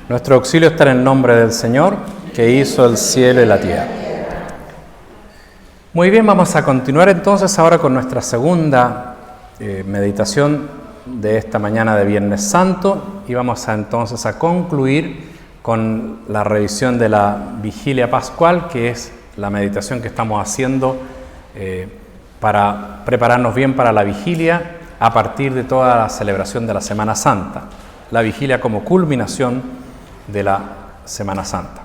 Nuestro auxilio está en el nombre del Señor, que hizo el cielo y la tierra. Muy bien, vamos a continuar entonces ahora con nuestra segunda meditación de esta mañana de Viernes Santo y vamos entonces a concluir con la revisión de la Vigilia Pascual, que es la meditación que estamos haciendo para prepararnos bien para la Vigilia a partir de toda la celebración de la Semana Santa, la Vigilia como culminación de la Semana Santa.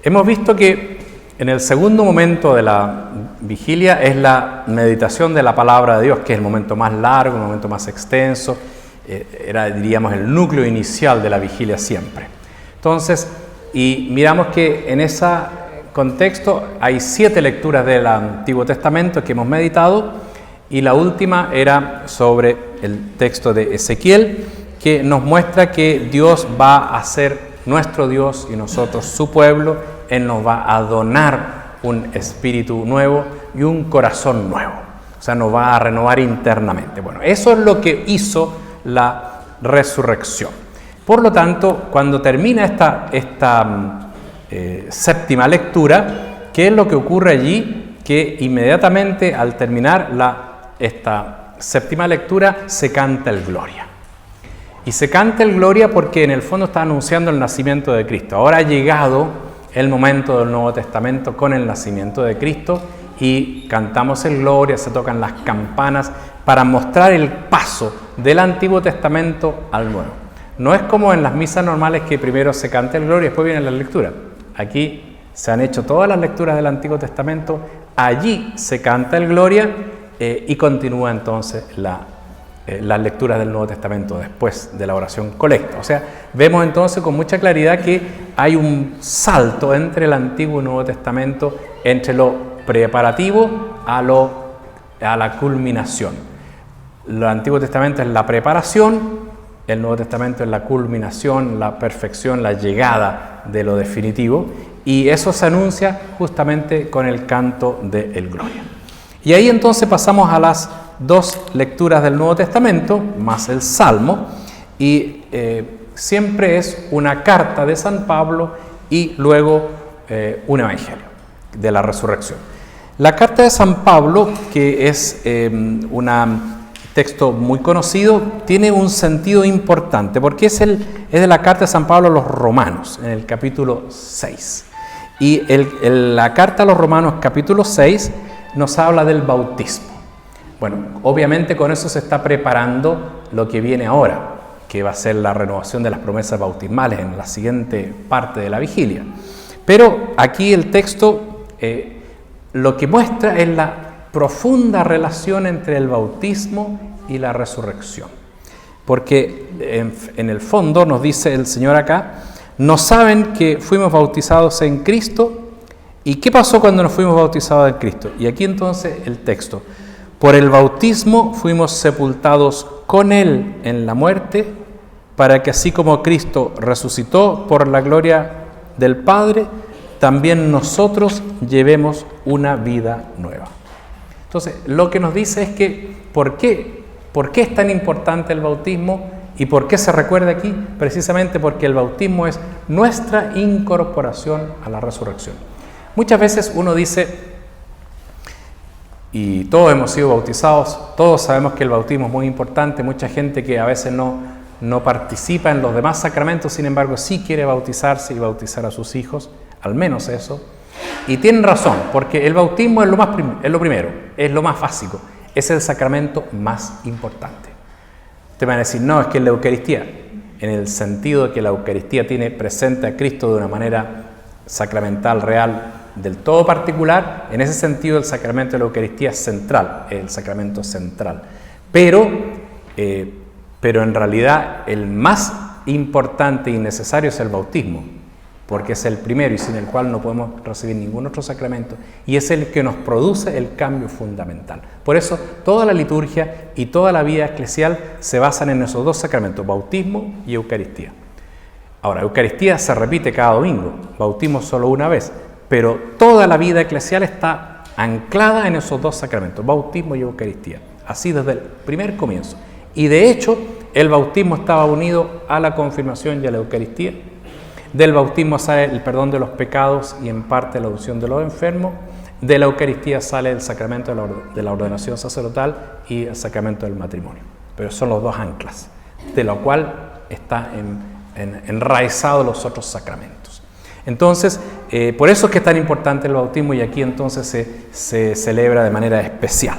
Hemos visto que en el segundo momento de la Vigilia es la meditación de la Palabra de Dios, que es el momento más largo, el momento más extenso, era, diríamos, el núcleo inicial de la Vigilia siempre. Entonces, y miramos que en ese contexto hay 7 lecturas del Antiguo Testamento que hemos meditado, y la última era sobre el texto de Ezequiel, que nos muestra que Dios va a ser nuestro Dios y nosotros su pueblo. Él nos va a donar un espíritu nuevo y un corazón nuevo. O sea, nos va a renovar internamente. Bueno, eso es lo que hizo la resurrección. Por lo tanto, cuando termina esta séptima lectura, ¿qué es lo que ocurre allí? Que inmediatamente al terminar esta séptima lectura se canta el Gloria. Y se canta el Gloria porque en el fondo está anunciando el nacimiento de Cristo. Ahora ha llegado el momento del Nuevo Testamento con el nacimiento de Cristo y cantamos el Gloria, se tocan las campanas para mostrar el paso del Antiguo Testamento al Nuevo. No es como en las misas normales que primero se canta el Gloria y después viene la lectura. Aquí se han hecho todas las lecturas del Antiguo Testamento, allí se canta el Gloria y continúa entonces las lecturas del Nuevo Testamento después de la oración colecta. O sea, vemos entonces con mucha claridad que hay un salto entre el Antiguo y Nuevo Testamento, entre lo preparativo a la culminación. El Antiguo Testamento es la preparación, el Nuevo Testamento es la culminación, la perfección, la llegada de lo definitivo, y eso se anuncia justamente con el canto del Gloria. Y ahí entonces pasamos a las 2 lecturas del Nuevo Testamento, más el Salmo, y siempre es una carta de San Pablo y luego un evangelio de la resurrección. La carta de San Pablo, que es un texto muy conocido, tiene un sentido importante, porque es de la carta de San Pablo a los Romanos, en el capítulo 6. Y la carta a los Romanos, capítulo 6, nos habla del bautismo. Bueno, obviamente con eso se está preparando lo que viene ahora, que va a ser la renovación de las promesas bautismales en la siguiente parte de la vigilia. Pero aquí el texto lo que muestra es la profunda relación entre el bautismo y la resurrección. Porque en el fondo nos dice el Señor acá, ¿no saben que fuimos bautizados en Cristo? ¿Y qué pasó cuando nos fuimos bautizados en Cristo? Y aquí entonces el texto. Por el bautismo fuimos sepultados con Él en la muerte, para que así como Cristo resucitó por la gloria del Padre, también nosotros llevemos una vida nueva. Entonces, lo que nos dice es que, ¿por qué es tan importante el bautismo? ¿Y por qué se recuerda aquí? Precisamente porque el bautismo es nuestra incorporación a la resurrección. Muchas veces uno dice, y todos hemos sido bautizados, todos sabemos que el bautismo es muy importante, mucha gente que a veces no participa en los demás sacramentos, sin embargo sí quiere bautizarse y bautizar a sus hijos, al menos eso, y tienen razón, porque el bautismo es lo primero, es lo más básico, es el sacramento más importante. Te van a decir, no, es que es la Eucaristía, en el sentido de que la Eucaristía tiene presente a Cristo de una manera sacramental, real, del todo particular. En ese sentido el sacramento de la Eucaristía es central, el sacramento central. Pero en realidad el más importante y necesario es el bautismo, porque es el primero y sin el cual no podemos recibir ningún otro sacramento, y es el que nos produce el cambio fundamental. Por eso toda la liturgia y toda la vida eclesial se basan en esos 2 sacramentos, bautismo y Eucaristía. Ahora, Eucaristía se repite cada domingo, bautismo solo una vez, pero toda la vida eclesial está anclada en esos 2 sacramentos, bautismo y Eucaristía, así desde el primer comienzo. Y de hecho, El bautismo estaba unido a la confirmación y a la Eucaristía. Del bautismo sale el perdón de los pecados y en parte la unción de los enfermos. De la Eucaristía sale el sacramento de la ordenación sacerdotal y el sacramento del matrimonio. Pero son los dos anclas, de lo cual está enraizados los otros sacramentos. Entonces, por eso es que es tan importante el bautismo y aquí entonces se celebra de manera especial.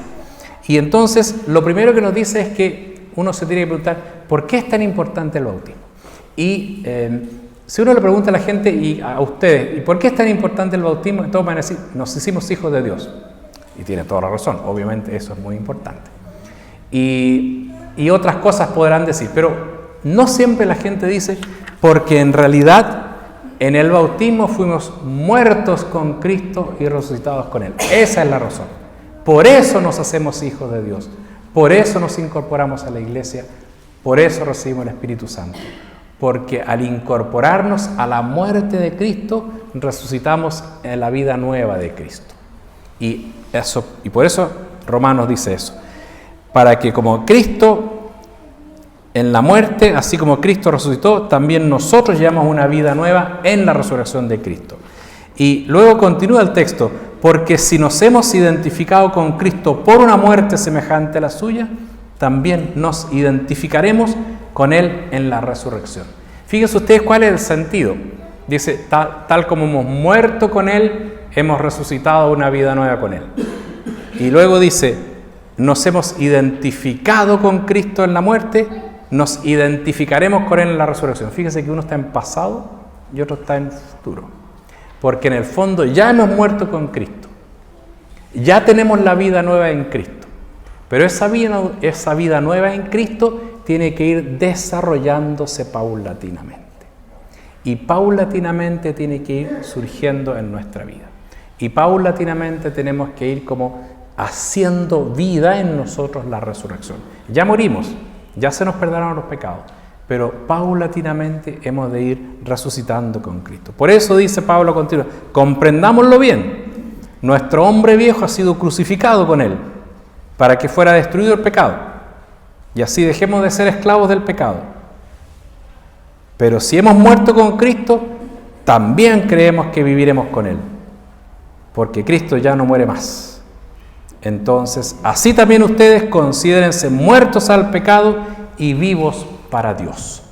Y entonces, lo primero que nos dice es que uno se tiene que preguntar, ¿por qué es tan importante el bautismo? Y si uno le pregunta a la gente y a ustedes, ¿y por qué es tan importante el bautismo? Todos van a decir, nos hicimos hijos de Dios. Y tiene toda la razón, obviamente eso es muy importante. Y otras cosas podrán decir, pero no siempre la gente dice, porque en realidad en el bautismo fuimos muertos con Cristo y resucitados con Él. Esa es la razón. Por eso nos hacemos hijos de Dios. Por eso nos incorporamos a la iglesia. Por eso recibimos el Espíritu Santo. Porque al incorporarnos a la muerte de Cristo, resucitamos en la vida nueva de Cristo. Y por eso Romanos dice eso. Para que como Cristo en la muerte, así como Cristo resucitó, también nosotros llevamos una vida nueva en la resurrección de Cristo. Y luego continúa el texto, porque si nos hemos identificado con Cristo por una muerte semejante a la suya, también nos identificaremos con Él en la resurrección. Fíjense ustedes cuál es el sentido. Dice, tal como hemos muerto con Él, hemos resucitado una vida nueva con Él. Y luego dice, nos hemos identificado con Cristo en la muerte, nos identificaremos con Él en la resurrección. Fíjense que uno está en pasado y otro está en futuro. Porque en el fondo ya hemos muerto con Cristo. Ya tenemos la vida nueva en Cristo. Pero esa vida nueva en Cristo tiene que ir desarrollándose paulatinamente. Y paulatinamente tiene que ir surgiendo en nuestra vida. Y paulatinamente tenemos que ir como haciendo vida en nosotros la resurrección. Ya morimos. Ya se nos perdonaron los pecados, pero paulatinamente hemos de ir resucitando con Cristo. Por eso dice Pablo continúa, comprendámoslo bien, nuestro hombre viejo ha sido crucificado con Él, para que fuera destruido el pecado, y así dejemos de ser esclavos del pecado. Pero si hemos muerto con Cristo, también creemos que viviremos con Él, porque Cristo ya no muere más. Entonces, así también ustedes considérense muertos al pecado y vivos para Dios.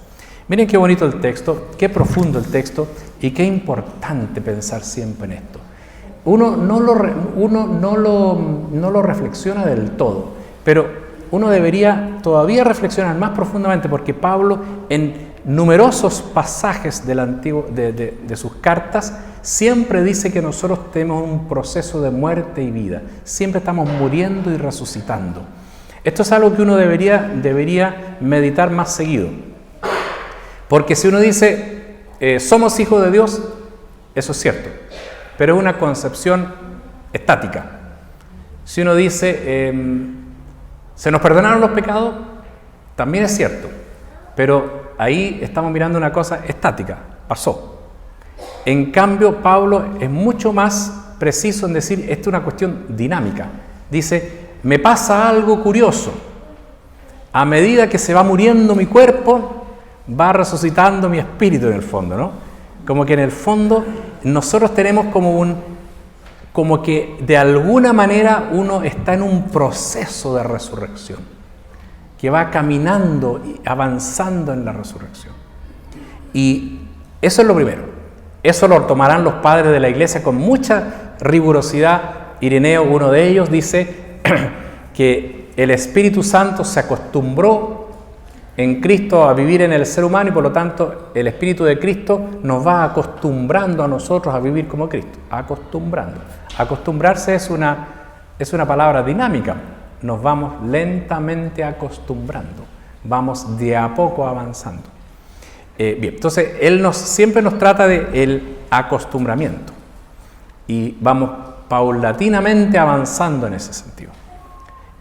Miren qué bonito el texto, qué profundo el texto y qué importante pensar siempre en esto. Uno no lo reflexiona del todo, pero uno debería todavía reflexionar más profundamente porque Pablo en numerosos pasajes del Antiguo, de sus cartas, siempre dice que nosotros tenemos un proceso de muerte y vida. Siempre estamos muriendo y resucitando. Esto es algo que uno debería meditar más seguido. Porque si uno dice, somos hijos de Dios, eso es cierto, pero es una concepción estática. Si uno dice, se nos perdonaron los pecados, también es cierto, pero ahí estamos mirando una cosa estática, pasó. En cambio, Pablo es mucho más preciso en decir, esto es una cuestión dinámica. Dice, me pasa algo curioso. A medida que se va muriendo mi cuerpo, va resucitando mi espíritu en el fondo, ¿no? Como que en el fondo nosotros tenemos como que de alguna manera uno está en un proceso de resurrección, que va caminando y avanzando en la resurrección. Y eso es lo primero. Eso lo tomarán los padres de la iglesia con mucha rigurosidad. Ireneo, uno de ellos, dice que el Espíritu Santo se acostumbró en Cristo a vivir en el ser humano y por lo tanto el Espíritu de Cristo nos va acostumbrando a nosotros a vivir como Cristo. Acostumbrando. Acostumbrarse es una palabra dinámica. Nos vamos lentamente acostumbrando. Vamos de a poco avanzando. Bien, entonces Él siempre nos trata del acostumbramiento y vamos paulatinamente avanzando en ese sentido.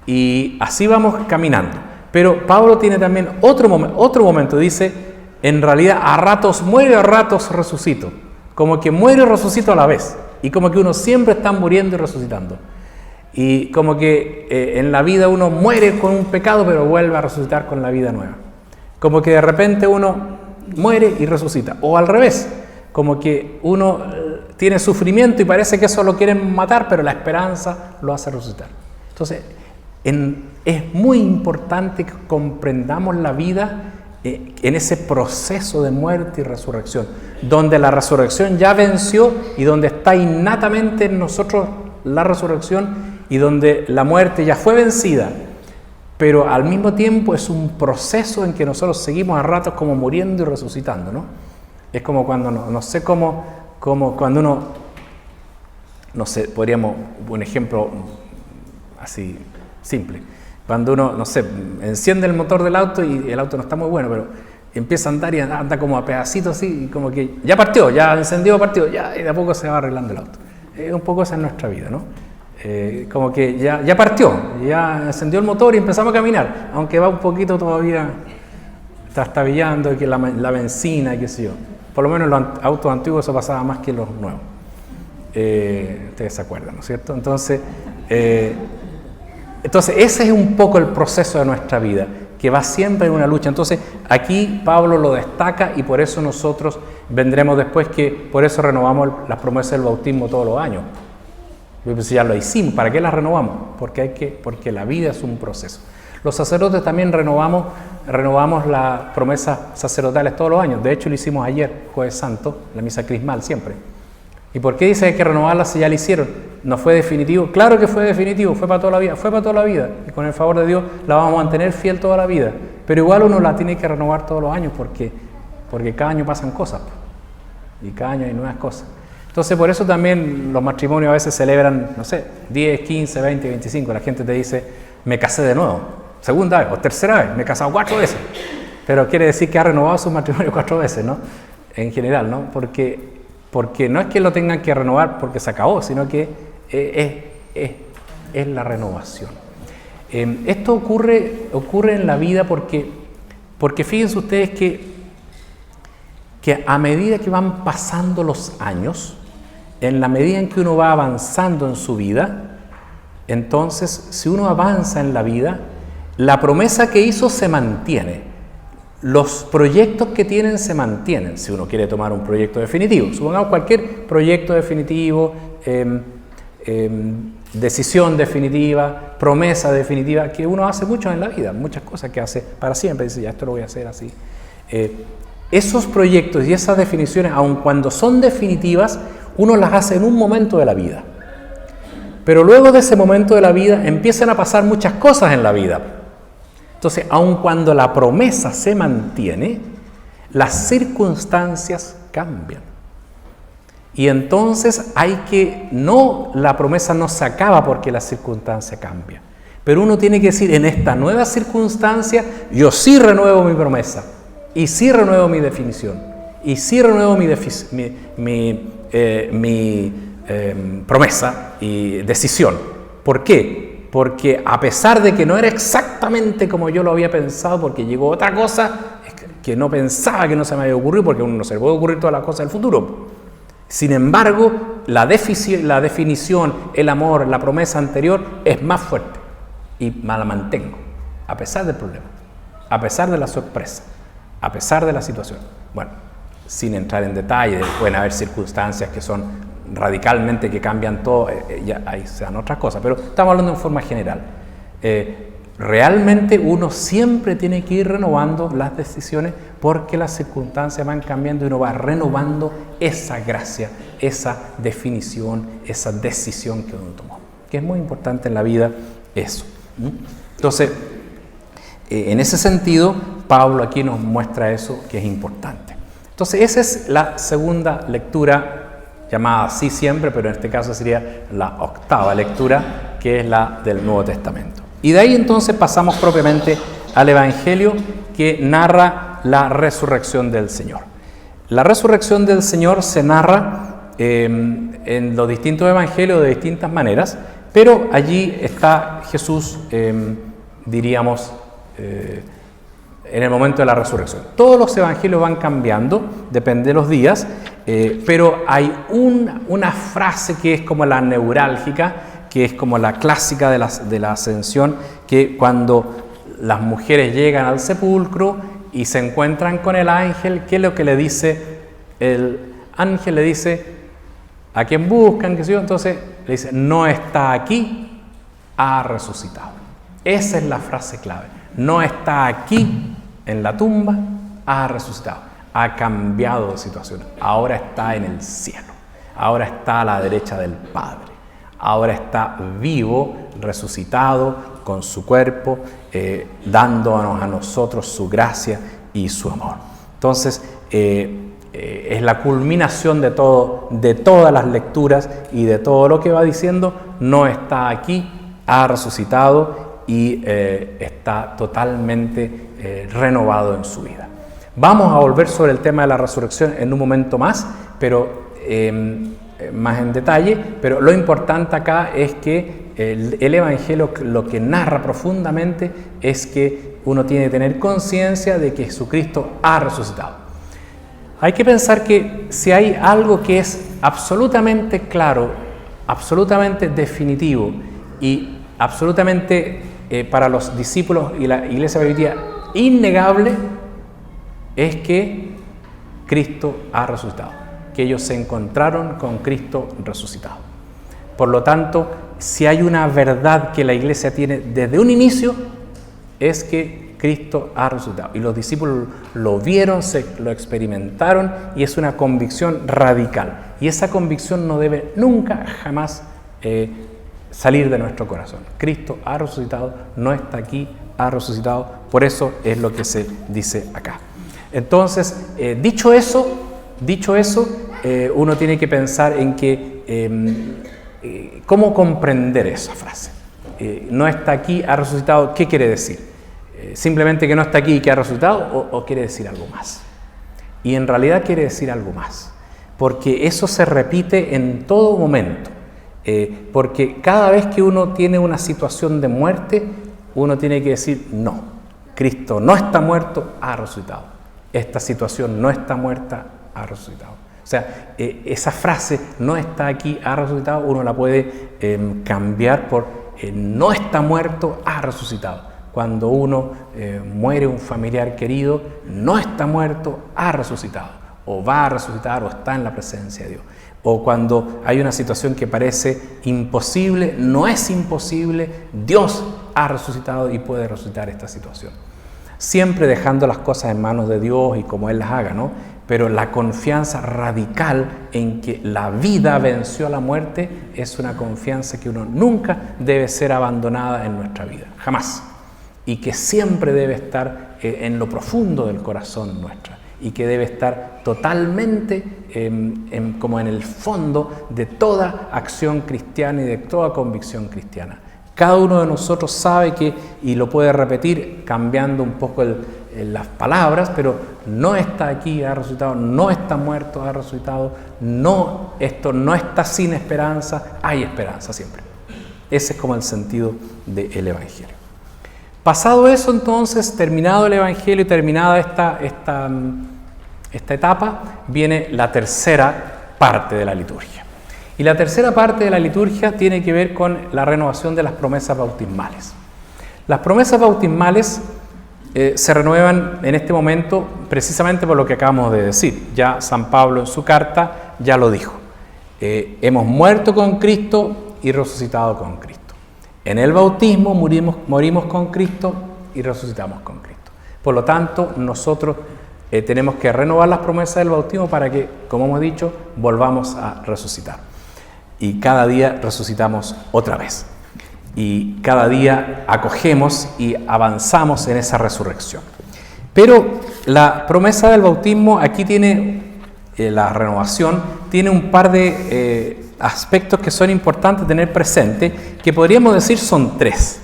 Y así vamos caminando. Pero Pablo tiene también otro momento, dice, en realidad a ratos muero, a ratos resucito. Como que muero y resucito a la vez. Y como que uno siempre está muriendo y resucitando. Y como que en la vida uno muere con un pecado, pero vuelve a resucitar con la vida nueva. Como que de repente uno muere y resucita. O al revés, como que uno tiene sufrimiento y parece que eso lo quieren matar, pero la esperanza lo hace resucitar. Entonces, es muy importante que comprendamos la vida en ese proceso de muerte y resurrección, donde la resurrección ya venció y donde está innatamente en nosotros la resurrección y donde la muerte ya fue vencida, pero al mismo tiempo es un proceso en que nosotros seguimos a ratos como muriendo y resucitando, ¿no? Es como cuando, no sé cómo cuando uno, no sé, podríamos, un ejemplo así simple, cuando uno, no sé, enciende el motor del auto y el auto no está muy bueno, pero empieza a andar y anda como a pedacitos así, y como que ya partió, ya encendió, partió, ya, y de a poco se va arreglando el auto. Un poco esa es nuestra vida, ¿no? Como que ya partió, ya encendió el motor y empezamos a caminar, aunque va un poquito todavía trastabillando, que la benzina, qué sé yo. Por lo menos en los autos antiguos eso pasaba más que los nuevos. Ustedes se acuerdan, ¿no es cierto? Entonces ese es un poco el proceso de nuestra vida, que va siempre en una lucha. Entonces aquí Pablo lo destaca y por eso nosotros vendremos después que por eso renovamos las promesas del bautismo todos los años. Pues ya lo hicimos, ¿para qué las renovamos? Porque la vida es un proceso. Los sacerdotes también renovamos las promesas sacerdotales todos los años. De hecho lo hicimos ayer, Jueves Santo, la misa crismal siempre. ¿Y por qué dice que hay que renovarlas si ya lo hicieron? ¿No fue definitivo? Claro que fue definitivo, fue para toda la vida, y con el favor de Dios la vamos a mantener fiel toda la vida, pero igual uno la tiene que renovar todos los años porque cada año pasan cosas, y cada año hay nuevas cosas. Entonces por eso también los matrimonios a veces celebran, no sé, 10, 15, 20, 25, la gente te dice, me casé de nuevo, segunda vez o tercera vez, me he casado 4 veces, pero quiere decir que ha renovado su matrimonio 4 veces, ¿no? En general, ¿no? Porque no es que lo tengan que renovar porque se acabó, sino que es la renovación. Esto ocurre en la vida porque fíjense ustedes que a medida que van pasando los años, en la medida en que uno va avanzando en su vida, entonces si uno avanza en la vida, la promesa que hizo se mantiene. Los proyectos que tienen se mantienen, si uno quiere tomar un proyecto definitivo. Supongamos cualquier proyecto definitivo, decisión definitiva, promesa definitiva, que uno hace mucho en la vida, muchas cosas que hace para siempre, dice, ya esto lo voy a hacer así. Esos proyectos y esas definiciones, aun cuando son definitivas, uno las hace en un momento de la vida. Pero luego de ese momento de la vida empiezan a pasar muchas cosas en la vida. Entonces, aun cuando la promesa se mantiene, las circunstancias cambian. Y entonces la promesa no se acaba porque la circunstancia cambia. Pero uno tiene que decir, en esta nueva circunstancia, yo sí renuevo mi promesa, y sí renuevo mi definición, y sí renuevo mi promesa y decisión. ¿Por qué? Porque a pesar de que no era exactamente como yo lo había pensado, porque llegó otra cosa que no pensaba, que no se me había ocurrido, porque a uno no se le puede ocurrir todas las cosas del futuro. Sin embargo, la definición, el amor, la promesa anterior es más fuerte y la mantengo, a pesar del problema, a pesar de la sorpresa, a pesar de la situación. Bueno, sin entrar en detalle, pueden haber circunstancias que son radicalmente que cambian todo, ya ahí se dan otras cosas, pero estamos hablando en forma general. Realmente uno siempre tiene que ir renovando las decisiones porque las circunstancias van cambiando y uno va renovando esa gracia, esa definición, esa decisión que uno tomó, que es muy importante en la vida eso. Entonces, en ese sentido, Pablo aquí nos muestra eso que es importante. Entonces, esa es la segunda lectura, llamada así siempre, pero en este caso sería la octava lectura, que es la del Nuevo Testamento. Y de ahí entonces pasamos propiamente al Evangelio que narra la resurrección del Señor. La resurrección del Señor se narra en los distintos evangelios de distintas maneras, pero allí está Jesús, diríamos, en el momento de la resurrección. Todos los evangelios van cambiando, depende de los días, pero hay una frase que es como la neurálgica, que es como la clásica de la ascensión, que cuando las mujeres llegan al sepulcro y se encuentran con el ángel. ¿Qué es lo que le dice? El ángel le dice, ¿a quién buscan? ¿Qué sé yo? Entonces le dice, no está aquí, ha resucitado. Esa es la frase clave. No está aquí en la tumba, ha resucitado. Ha cambiado de situación. Ahora está en el cielo. Ahora está a la derecha del Padre. Ahora está vivo, resucitado, con su cuerpo, dándonos a nosotros su gracia y su amor. Entonces, es la culminación de todas las lecturas y de todo lo que va diciendo. No está aquí, ha resucitado y está totalmente renovado en su vida. Vamos a volver sobre el tema de la resurrección en un momento más, pero más en detalle, pero lo importante acá es que el Evangelio lo que narra profundamente es que uno tiene que tener conciencia de que Jesucristo ha resucitado. Hay que pensar que si hay algo que es absolutamente claro, absolutamente definitivo y absolutamente para los discípulos y la iglesia primitiva innegable, es que Cristo ha resucitado, que ellos se encontraron con Cristo resucitado. Por lo tanto, si hay una verdad que la iglesia tiene desde un inicio, es que Cristo ha resucitado. Y los discípulos lo vieron, lo experimentaron, y es una convicción radical. Y esa convicción no debe nunca, jamás salir de nuestro corazón. Cristo ha resucitado, no está aquí, ha resucitado. Por eso es lo que se dice acá. Entonces, dicho eso, uno tiene que pensar en que cómo comprender esa frase. No está aquí, ha resucitado, ¿qué quiere decir? ¿Simplemente que no está aquí y que ha resucitado o quiere decir algo más? Y en realidad quiere decir algo más, porque eso se repite en todo momento, porque cada vez que uno tiene una situación de muerte, uno tiene que decir, no, Cristo no está muerto, ha resucitado. Esta situación no está muerta, ha resucitado. O sea, esa frase, no está aquí, ha resucitado, uno la puede cambiar por no está muerto, ha resucitado. Cuando uno muere un familiar querido, no está muerto, ha resucitado. O va a resucitar o está en la presencia de Dios. O cuando hay una situación que parece imposible, no es imposible, Dios ha resucitado y puede resucitar esta situación. Siempre dejando las cosas en manos de Dios y como Él las haga, ¿no? Pero la confianza radical en que la vida venció a la muerte es una confianza que uno nunca debe ser abandonada en nuestra vida, jamás. Y que siempre debe estar en lo profundo del corazón nuestro y que debe estar totalmente como en el fondo de toda acción cristiana y de toda convicción cristiana. Cada uno de nosotros sabe que, y lo puede repetir cambiando un poco las palabras, pero no está aquí, ha resucitado, no está muerto, ha resucitado, no, esto no está sin esperanza, hay esperanza siempre. Ese es como el sentido del Evangelio. Pasado eso, entonces, terminado el Evangelio y terminada esta etapa, viene la tercera parte de la liturgia. Y la tercera parte de la liturgia tiene que ver con la renovación de las promesas bautismales. Las promesas bautismales se renuevan en este momento precisamente por lo que acabamos de decir. Ya San Pablo en su carta ya lo dijo. Hemos muerto con Cristo y resucitado con Cristo. En el bautismo morimos con Cristo y resucitamos con Cristo. Por lo tanto, nosotros tenemos que renovar las promesas del bautismo para que, como hemos dicho, volvamos a resucitar. Y cada día resucitamos otra vez. Y cada día acogemos y avanzamos en esa resurrección. Pero la promesa del bautismo, aquí tiene la renovación, tiene un par de aspectos que son importantes tener presente, que podríamos decir son tres.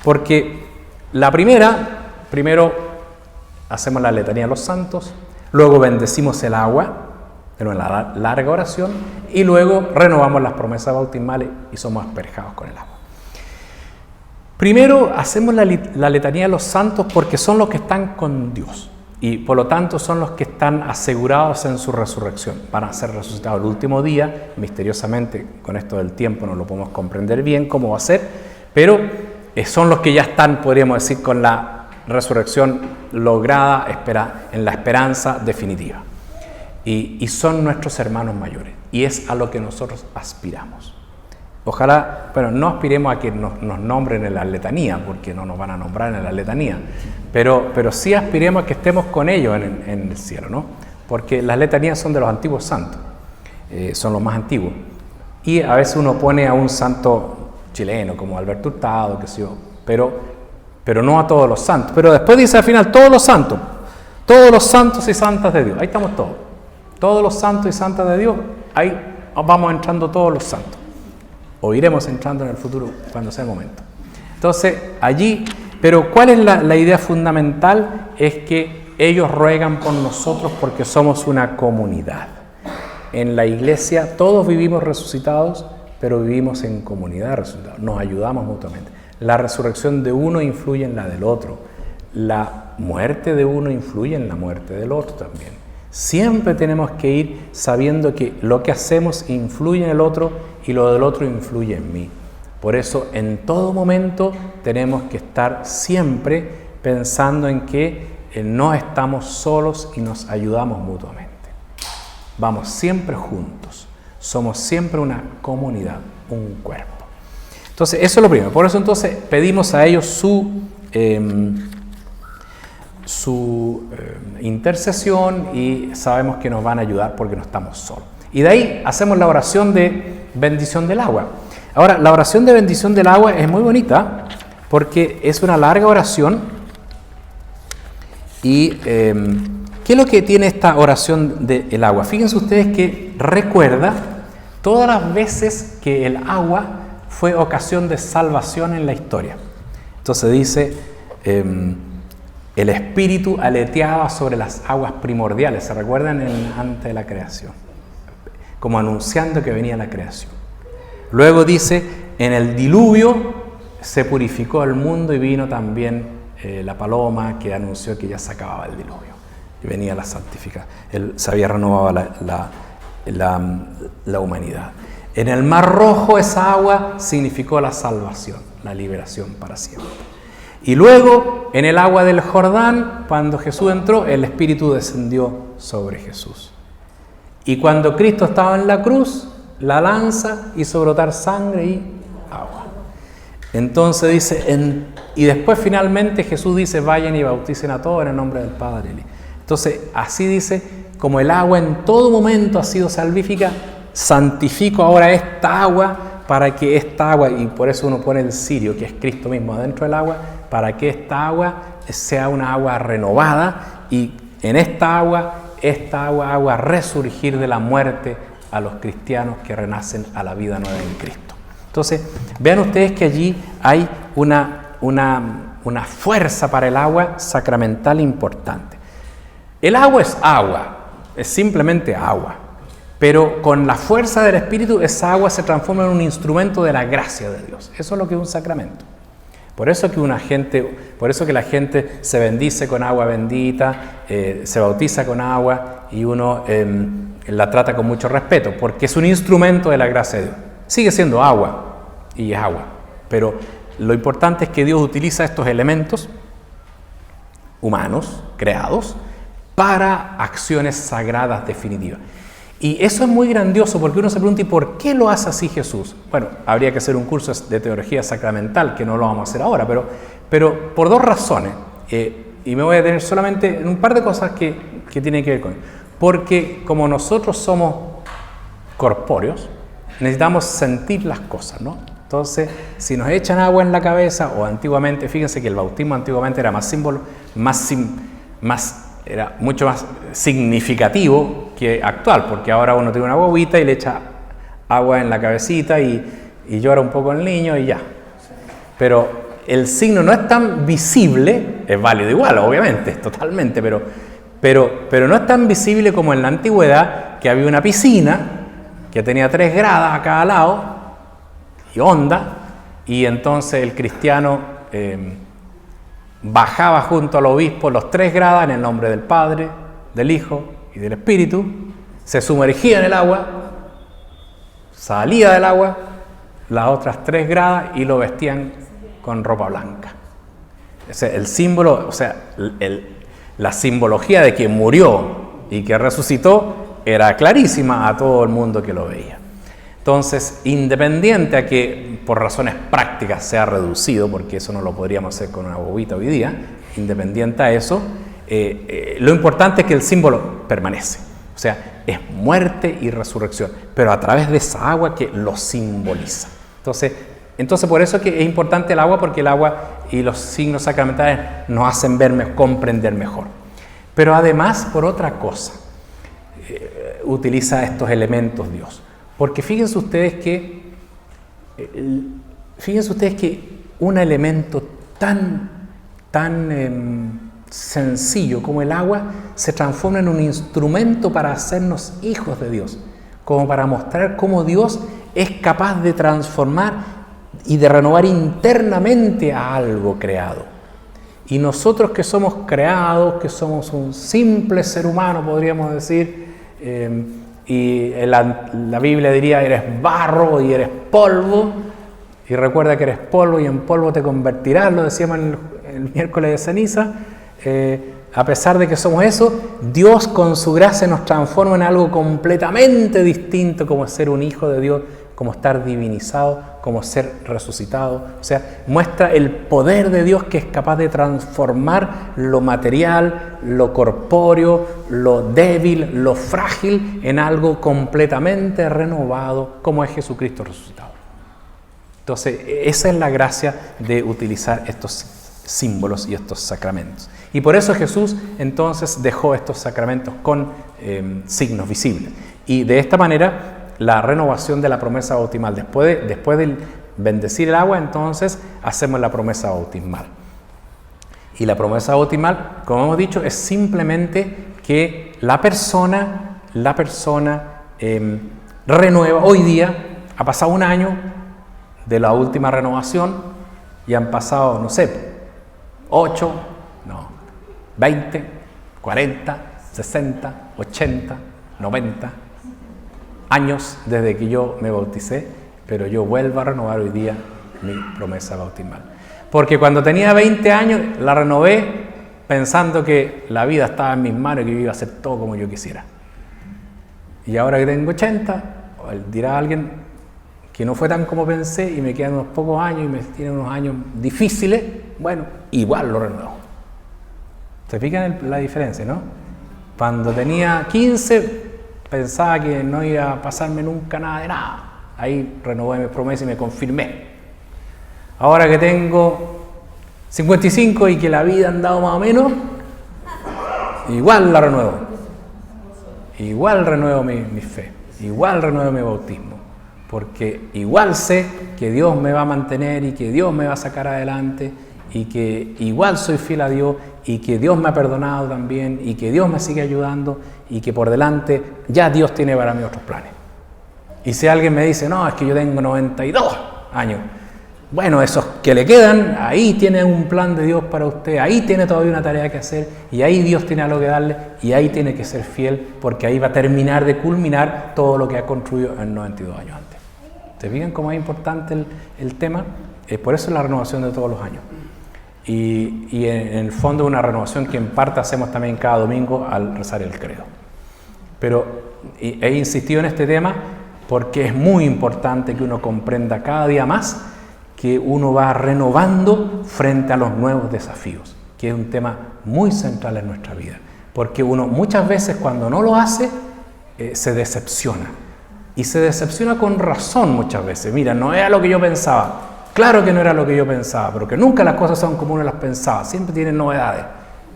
Porque la primero hacemos la letanía de los santos, luego bendecimos el agua, en una larga oración, y luego renovamos las promesas bautismales y somos asperjados con el agua. Primero hacemos la letanía de los santos porque son los que están con Dios y por lo tanto son los que están asegurados en su resurrección. Van a ser resucitados el último día, misteriosamente, con esto del tiempo no lo podemos comprender bien cómo va a ser, pero son los que ya están, podríamos decir, con la resurrección lograda en la esperanza definitiva. Y son nuestros hermanos mayores. Y es a lo que nosotros aspiramos. Ojalá, bueno, no aspiremos a que nos nombren en la letanía, porque no nos van a nombrar en la letanía, pero sí aspiremos a que estemos con ellos en el cielo, ¿no? Porque las letanías son de los antiguos santos, son los más antiguos. Y a veces uno pone a un santo chileno, como Alberto Hurtado, qué sé yo, pero no a todos los santos. Pero después dice al final, todos los santos y santas de Dios, ahí estamos todos los santos y santas de Dios, ahí vamos entrando todos los santos. O iremos entrando en el futuro cuando sea el momento. Entonces, allí, pero ¿cuál es la idea fundamental? Es que ellos ruegan por nosotros porque somos una comunidad. En la iglesia todos vivimos resucitados, pero vivimos en comunidad resucitados. Nos ayudamos mutuamente. La resurrección de uno influye en la del otro. La muerte de uno influye en la muerte del otro también. Siempre tenemos que ir sabiendo que lo que hacemos influye en el otro y lo del otro influye en mí. Por eso, en todo momento tenemos que estar siempre pensando en que no estamos solos y nos ayudamos mutuamente. Vamos siempre juntos. Somos siempre una comunidad, un cuerpo. Entonces, eso es lo primero. Por eso, entonces, pedimos a ellos su intercesión y sabemos que nos van a ayudar porque no estamos solos. Y de ahí hacemos la oración de bendición del agua. Ahora, la oración de bendición del agua es muy bonita porque es una larga oración. Y ¿qué es lo que tiene esta oración del agua? Fíjense ustedes que recuerda todas las veces que el agua fue ocasión de salvación en la historia. Entonces dice, el Espíritu aleteaba sobre las aguas primordiales, ¿se recuerdan? Antes de la creación, como anunciando que venía la creación. Luego dice, en el diluvio se purificó el mundo y vino también la paloma que anunció que ya se acababa el diluvio y venía la santificación, se había renovado la humanidad. En el Mar Rojo esa agua significó la salvación, la liberación para siempre. Y luego en el agua del Jordán, cuando Jesús entró, el Espíritu descendió sobre Jesús. Y cuando Cristo estaba en la cruz, la lanza hizo brotar sangre y agua. Entonces dice, y después finalmente Jesús dice, vayan y bauticen a todos en el nombre del Padre. Entonces así dice, como el agua en todo momento ha sido salvífica, santifico ahora esta agua para que esta agua, y por eso uno pone el cirio, que es Cristo mismo adentro del agua, para que esta agua sea una agua renovada y en esta agua haga resurgir de la muerte a los cristianos que renacen a la vida nueva en Cristo. Entonces, vean ustedes que allí hay una fuerza para el agua sacramental importante. El agua es simplemente agua, pero con la fuerza del Espíritu esa agua se transforma en un instrumento de la gracia de Dios. Eso es lo que es un sacramento. Por eso que la gente se bendice con agua bendita, se bautiza con agua y uno la trata con mucho respeto, porque es un instrumento de la gracia de Dios. Sigue siendo agua, y es agua, pero lo importante es que Dios utiliza estos elementos humanos, creados, para acciones sagradas definitivas. Y eso es muy grandioso porque uno se pregunta, ¿y por qué lo hace así Jesús? Bueno, habría que hacer un curso de teología sacramental, que no lo vamos a hacer ahora, pero por dos razones, y me voy a detener solamente en un par de cosas que tienen que ver con eso. Porque como nosotros somos corpóreos, necesitamos sentir las cosas, ¿no? Entonces, si nos echan agua en la cabeza, o antiguamente, fíjense que el bautismo antiguamente era más símbolo, era mucho más significativo que actual, porque ahora uno tiene una guaguita y le echa agua en la cabecita y llora un poco el niño y ya. Pero el signo no es tan visible, es válido igual, obviamente, totalmente, pero no es tan visible como en la antigüedad, que había una piscina que tenía 3 gradas a cada lado y honda, y entonces el cristiano bajaba junto al obispo los 3 gradas en el nombre del Padre, del Hijo y del Espíritu, se sumergía en el agua, salía del agua las otras 3 gradas y lo vestían con ropa blanca. el símbolo, o sea, la simbología de que murió y que resucitó era clarísima a todo el mundo que lo veía. Entonces, independiente a que por razones prácticas sea reducido, porque eso no lo podríamos hacer con una bobita hoy día, independiente a eso, lo importante es que el símbolo permanece. O sea, es muerte y resurrección, pero a través de esa agua que lo simboliza. Entonces por eso es que es importante el agua, porque el agua y los signos sacramentales nos hacen comprender mejor. Pero además, por otra cosa, utiliza estos elementos Dios. Porque fíjense ustedes que un elemento tan sencillo como el agua se transforma en un instrumento para hacernos hijos de Dios, como para mostrar cómo Dios es capaz de transformar y de renovar internamente a algo creado. Y nosotros que somos creados, que somos un simple ser humano, podríamos decir, y la Biblia diría, eres barro y eres polvo, y recuerda que eres polvo y en polvo te convertirás, lo decíamos el miércoles de ceniza. A pesar de que somos eso, Dios con su gracia nos transforma en algo completamente distinto, como ser un hijo de Dios, como estar divinizado, como ser resucitado. O sea, muestra el poder de Dios, que es capaz de transformar lo material, lo corpóreo, lo débil, lo frágil, en algo completamente renovado, como es Jesucristo resucitado. Entonces, esa es la gracia de utilizar estos símbolos y estos sacramentos. Y por eso Jesús entonces dejó estos sacramentos con signos visibles. Y de esta manera, la renovación de la promesa bautismal, después de bendecir el agua, entonces hacemos la promesa bautismal. Y la promesa bautismal, como hemos dicho, es simplemente que la persona renueva. Hoy día ha pasado un año de la última renovación y han pasado, no sé, 20, 40, 60, 80, 90 años desde que yo me bauticé, pero yo vuelvo a renovar hoy día mi promesa bautismal. Porque cuando tenía 20 años la renové pensando que la vida estaba en mis manos y que yo iba a hacer todo como yo quisiera. Y ahora que tengo 80, dirá alguien que no fue tan como pensé y me quedan unos pocos años y me tienen unos años difíciles, bueno, igual lo renuevo. ¿Se fijan la diferencia, no? Cuando tenía 15 pensaba que no iba a pasarme nunca nada de nada. Ahí renové mi promesa y me confirmé. Ahora que tengo 55 y que la vida ha andado más o menos, igual la renuevo. Igual renuevo mi fe. Igual renuevo mi bautismo. Porque igual sé que Dios me va a mantener y que Dios me va a sacar adelante y que igual soy fiel a Dios y que Dios me ha perdonado también y que Dios me sigue ayudando y que por delante ya Dios tiene para mí otros planes. Y si alguien me dice, no, es que yo tengo 92 años, bueno, esos que le quedan, ahí tiene un plan de Dios para usted, ahí tiene todavía una tarea que hacer y ahí Dios tiene algo que darle y ahí tiene que ser fiel, porque ahí va a terminar de culminar todo lo que ha construido en 92 años antes. ¿Se fijan cómo es importante el tema? Por eso es la renovación de todos los años. Y en el fondo una renovación que en parte hacemos también cada domingo al rezar el credo. Pero he insistido en este tema porque es muy importante que uno comprenda cada día más que uno va renovando frente a los nuevos desafíos, que es un tema muy central en nuestra vida. Porque uno muchas veces cuando no lo hace, se decepciona. Y se decepciona con razón muchas veces. Mira, no era lo que yo pensaba. Claro que no era lo que yo pensaba, pero que nunca las cosas son como uno las pensaba. Siempre tienen novedades.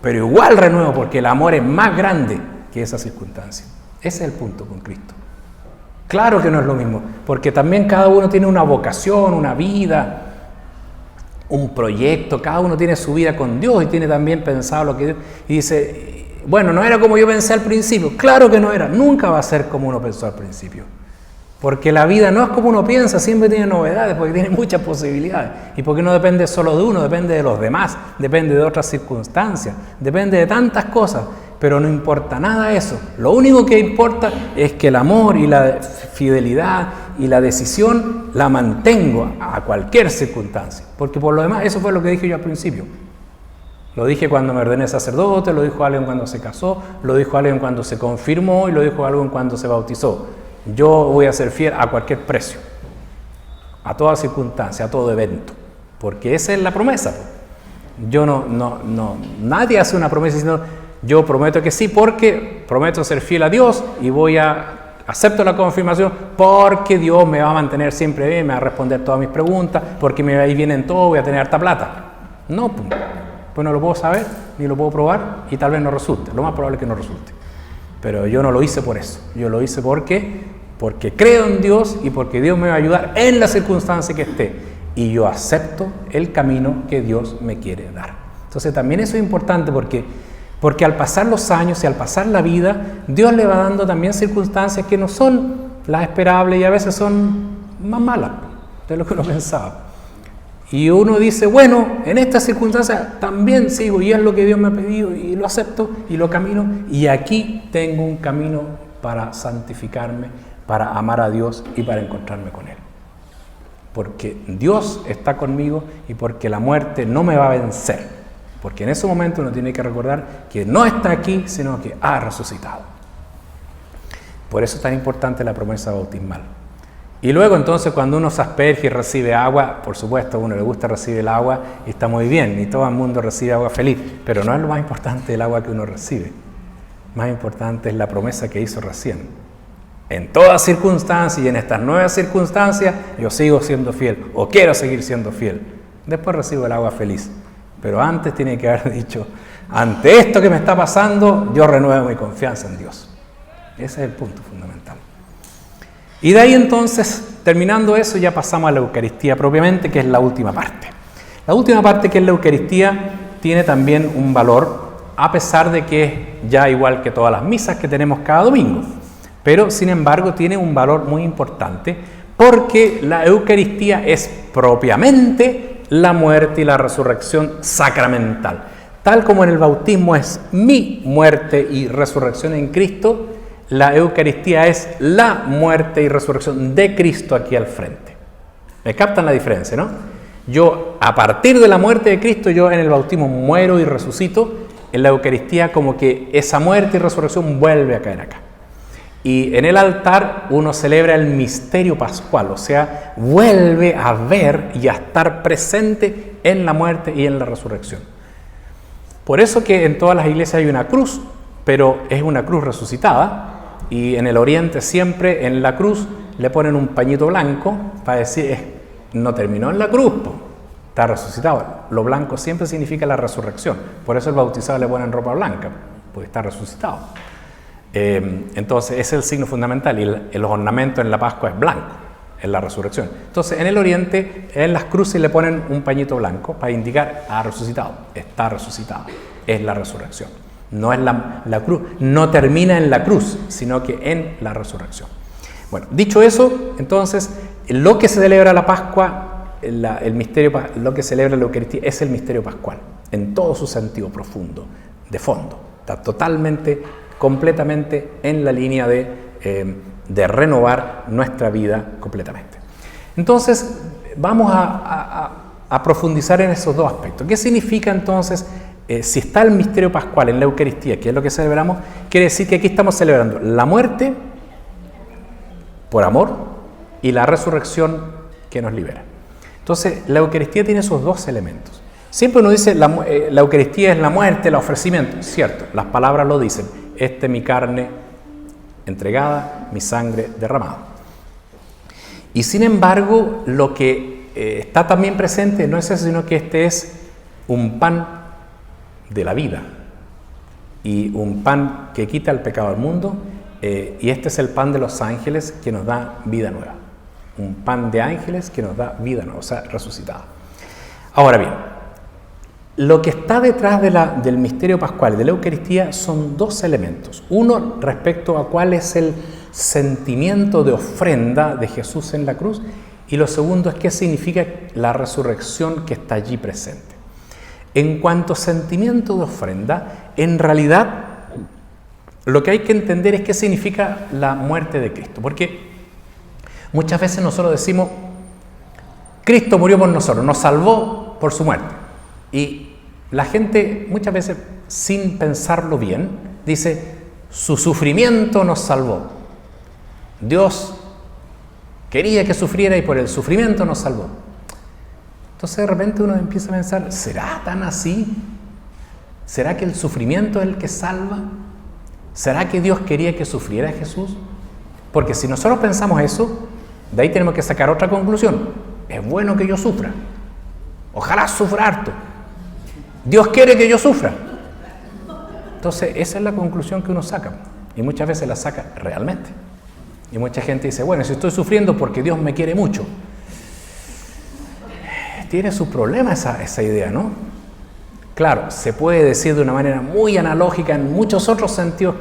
Pero igual renuevo porque el amor es más grande que esa circunstancia. Ese es el punto con Cristo. Claro que no es lo mismo, porque también cada uno tiene una vocación, una vida, un proyecto. Cada uno tiene su vida con Dios y tiene también pensado lo que Dios... Y dice, bueno, no era como yo pensé al principio. Claro que no era. Nunca va a ser como uno pensó al principio. Porque la vida no es como uno piensa, siempre tiene novedades, porque tiene muchas posibilidades. Y porque no depende solo de uno, depende de los demás, depende de otras circunstancias, depende de tantas cosas. Pero no importa nada eso. Lo único que importa es que el amor y la fidelidad y la decisión la mantengo a cualquier circunstancia. Porque por lo demás, eso fue lo que dije yo al principio. Lo dije cuando me ordené sacerdote, lo dijo alguien cuando se casó, lo dijo alguien cuando se confirmó y lo dijo alguien cuando se bautizó. Yo voy a ser fiel a cualquier precio, a toda circunstancia, a todo evento, porque esa es la promesa. Yo nadie hace una promesa diciendo yo prometo que sí porque prometo ser fiel a Dios y acepto la confirmación porque Dios me va a mantener siempre bien, me va a responder todas mis preguntas, porque me va a ir bien en todo, voy a tener harta plata. No, pues no lo puedo saber, ni lo puedo probar y tal vez no resulte. Lo más probable es que no resulte. Pero yo no lo hice por eso. Yo lo hice porque creo en Dios y porque Dios me va a ayudar en la circunstancia que esté. Y yo acepto el camino que Dios me quiere dar. Entonces también eso es importante porque al pasar los años y al pasar la vida, Dios le va dando también circunstancias que no son las esperables y a veces son más malas de lo que uno pensaba. Y uno dice, bueno, en estas circunstancias también sigo y es lo que Dios me ha pedido y lo acepto y lo camino. Y aquí tengo un camino para santificarme, para amar a Dios y para encontrarme con Él. Porque Dios está conmigo y porque la muerte no me va a vencer. Porque en ese momento uno tiene que recordar que no está aquí, sino que ha resucitado. Por eso es tan importante la promesa bautismal. Y luego entonces cuando uno se asperge y recibe agua, por supuesto a uno le gusta recibir el agua y está muy bien, y todo el mundo recibe agua feliz, pero no es lo más importante el agua que uno recibe. Más importante es la promesa que hizo recién. En todas circunstancias y en estas nuevas circunstancias yo sigo siendo fiel o quiero seguir siendo fiel. Después recibo el agua feliz, pero antes tiene que haber dicho, ante esto que me está pasando, yo renuevo mi confianza en Dios. Ese es el punto fundamental. Y de ahí entonces, terminando eso, ya pasamos a la Eucaristía propiamente, que es la última parte. La última parte, que es la Eucaristía, tiene también un valor, a pesar de que es ya igual que todas las misas que tenemos cada domingo. Pero, sin embargo, tiene un valor muy importante, porque la Eucaristía es propiamente la muerte y la resurrección sacramental. Tal como en el bautismo es mi muerte y resurrección en Cristo, la Eucaristía es la muerte y resurrección de Cristo aquí al frente. ¿Me captan la diferencia, no? Yo, a partir de la muerte de Cristo, yo en el bautismo muero y resucito. En la Eucaristía como que esa muerte y resurrección vuelve a caer acá. Y en el altar uno celebra el misterio pascual, o sea, vuelve a ver y a estar presente en la muerte y en la resurrección. Por eso que en todas las iglesias hay una cruz, pero es una cruz resucitada. Y en el oriente siempre en la cruz le ponen un pañito blanco para decir, no terminó en la cruz, está resucitado. Lo blanco siempre significa la resurrección. Por eso el bautizado le ponen ropa blanca, porque está resucitado. Entonces ese es el signo fundamental. Y los ornamentos en la Pascua es blanco, en la resurrección. Entonces en el oriente, en las cruces le ponen un pañito blanco para indicar, ha resucitado, está resucitado. Es la resurrección. No es la cruz, no termina en la cruz, sino que en la resurrección. Bueno, dicho eso, entonces, lo que se celebra la Pascua, el misterio, lo que celebra la Eucaristía es el misterio pascual, en todo su sentido profundo, de fondo. Está totalmente, completamente en la línea de renovar nuestra vida completamente. Entonces, vamos a profundizar en esos dos aspectos. ¿Qué significa entonces? Si está el misterio pascual en la Eucaristía, que es lo que celebramos, quiere decir que aquí estamos celebrando la muerte por amor y la resurrección que nos libera. Entonces, la Eucaristía tiene esos dos elementos. Siempre uno dice, la Eucaristía es la muerte, el ofrecimiento. Cierto, las palabras lo dicen. Esta es mi carne entregada, mi sangre derramada. Y sin embargo, lo que está también presente no es eso, sino que este es un pan de la vida y un pan que quita el pecado del mundo, y este es el pan de los ángeles que nos da vida nueva, un pan de ángeles que nos da vida nueva, o sea, resucitada. Ahora bien, lo que está detrás del misterio pascual y de la Eucaristía son dos elementos. Uno, respecto a cuál es el sentimiento de ofrenda de Jesús en la cruz, y lo segundo es qué significa la resurrección que está allí presente. En cuanto a sentimiento de ofrenda, en realidad lo que hay que entender es qué significa la muerte de Cristo. Porque muchas veces nosotros decimos, Cristo murió por nosotros, nos salvó por su muerte. Y La gente muchas veces, sin pensarlo bien, dice, su sufrimiento nos salvó. Dios quería que sufriera y por el sufrimiento nos salvó. Entonces de repente uno empieza a pensar, ¿será tan así? ¿Será que el sufrimiento es el que salva? ¿Será que Dios quería que sufriera Jesús? Porque si nosotros pensamos eso, de ahí tenemos que sacar otra conclusión. Es bueno que yo sufra. Ojalá sufra harto. Dios quiere que yo sufra. Entonces esa es la conclusión que uno saca. Y muchas veces la saca realmente. Y mucha gente dice, bueno, si estoy sufriendo porque Dios me quiere mucho. Tiene su problema esa idea, ¿no? Claro, se puede decir de una manera muy analógica en muchos otros sentidos,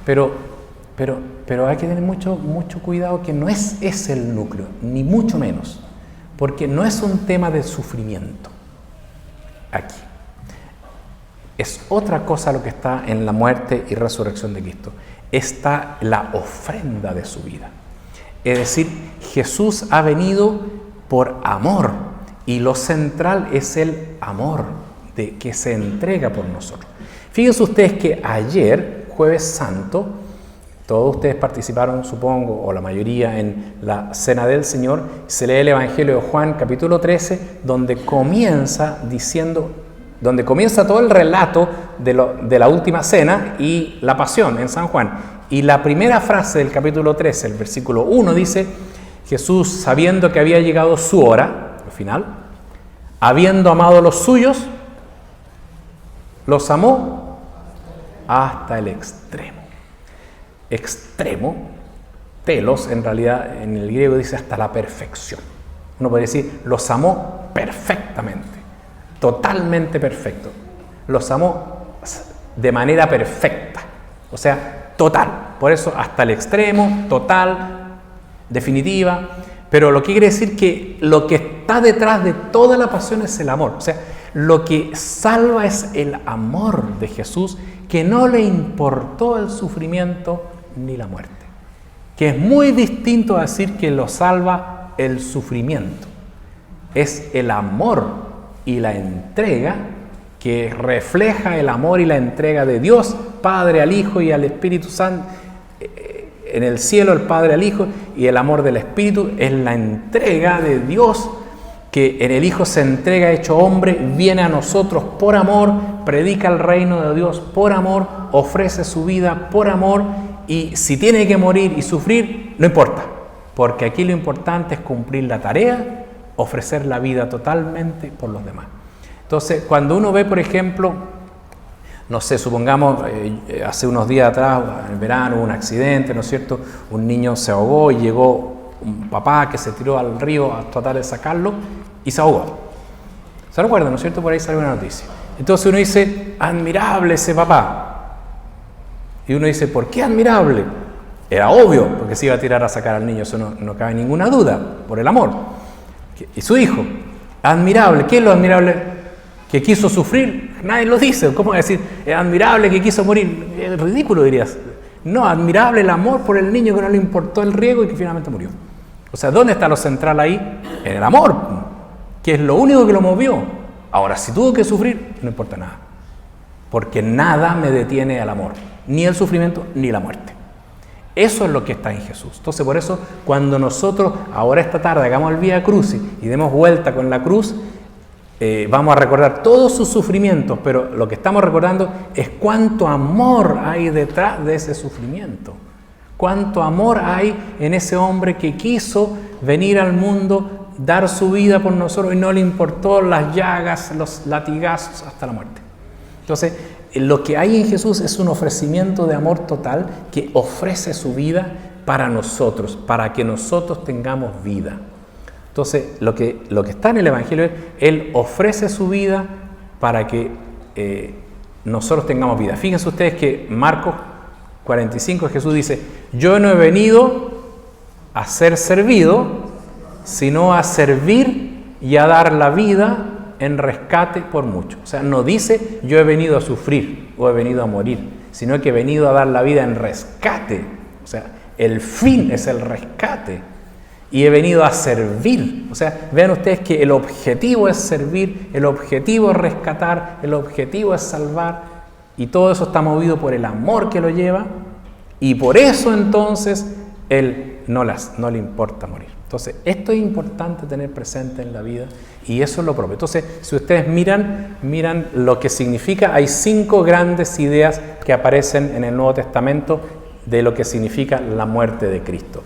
pero hay que tener mucho cuidado que no es ese el núcleo, ni mucho menos, porque no es un tema de sufrimiento aquí. Es otra cosa lo que está en la muerte y resurrección de Cristo. Está la ofrenda de su vida. Es decir, Jesús ha venido por amor y lo central es el amor de que se entrega por nosotros. Fíjense ustedes que ayer, Jueves Santo, todos ustedes participaron, supongo, o la mayoría, en la Cena del Señor. Se lee el Evangelio de Juan, capítulo 13, donde comienza todo el relato de la última cena y la pasión en San Juan. Y la primera frase del capítulo 13, el versículo 1, dice, Jesús, sabiendo que había llegado su hora, al final, habiendo amado a los suyos, los amó hasta el extremo. Extremo, telos, en realidad en el griego dice hasta la perfección. Uno puede decir, los amó perfectamente, totalmente perfecto. Los amó de manera perfecta, o sea, total. Por eso hasta el extremo, total, definitiva. Pero lo que quiere decir que lo que está detrás de toda la pasión es el amor. O sea, lo que salva es el amor de Jesús, que no le importó el sufrimiento ni la muerte. Que es muy distinto a decir que lo salva el sufrimiento. Es el amor y la entrega que refleja el amor y la entrega de Dios, Padre al Hijo y al Espíritu Santo. En el cielo el Padre al Hijo, y el amor del Espíritu es la entrega de Dios, que en el Hijo se entrega hecho hombre, viene a nosotros por amor, predica el reino de Dios por amor, ofrece su vida por amor, y si tiene que morir y sufrir, no importa, porque aquí lo importante es cumplir la tarea, ofrecer la vida totalmente por los demás. Entonces, cuando uno ve, por ejemplo, no sé, supongamos, hace unos días atrás, en el verano, hubo un accidente, ¿no es cierto? Un niño se ahogó y llegó un papá que se tiró al río a tratar de sacarlo y se ahogó. ¿Se recuerdan, no es cierto? Por ahí sale una noticia. Entonces uno dice, admirable ese papá. Y uno dice, ¿por qué admirable? Era obvio, porque se iba a tirar a sacar al niño, eso no cabe ninguna duda, por el amor. Y su hijo, admirable. ¿Qué es lo admirable? Que quiso sufrir, nadie lo dice. ¿Cómo decir? Es admirable que quiso morir. Es ridículo, dirías. No, admirable el amor por el niño que no le importó el riesgo y que finalmente murió. O sea, ¿dónde está lo central ahí? En el amor, que es lo único que lo movió. Ahora, si tuvo que sufrir, no importa nada. Porque nada me detiene al amor. Ni el sufrimiento, ni la muerte. Eso es lo que está en Jesús. Entonces, por eso, cuando nosotros, ahora esta tarde, hagamos el Vía Crucis y demos vuelta con la cruz, vamos a recordar todos sus sufrimientos, pero lo que estamos recordando es cuánto amor hay detrás de ese sufrimiento. Cuánto amor hay en ese hombre que quiso venir al mundo, dar su vida por nosotros y no le importó las llagas, los latigazos hasta la muerte. Entonces, lo que hay en Jesús es un ofrecimiento de amor total que ofrece su vida para nosotros, para que nosotros tengamos vida. Entonces, lo que está en el Evangelio es, Él ofrece su vida para que nosotros tengamos vida. Fíjense ustedes que Marcos 45, Jesús dice, yo no he venido a ser servido, sino a servir y a dar la vida en rescate por muchos. O sea, no dice, yo he venido a sufrir o he venido a morir, sino que he venido a dar la vida en rescate. O sea, el fin es el rescate. y he venido a servir. O sea, vean ustedes que el objetivo es servir, el objetivo es rescatar, el objetivo es salvar, y todo eso está movido por el amor que lo lleva, y por eso entonces Él no le importa morir. Entonces, esto es importante tener presente en la vida, y eso es lo propio. Entonces, si ustedes miran lo que significa, hay 5 grandes ideas que aparecen en el Nuevo Testamento de lo que significa la muerte de Cristo.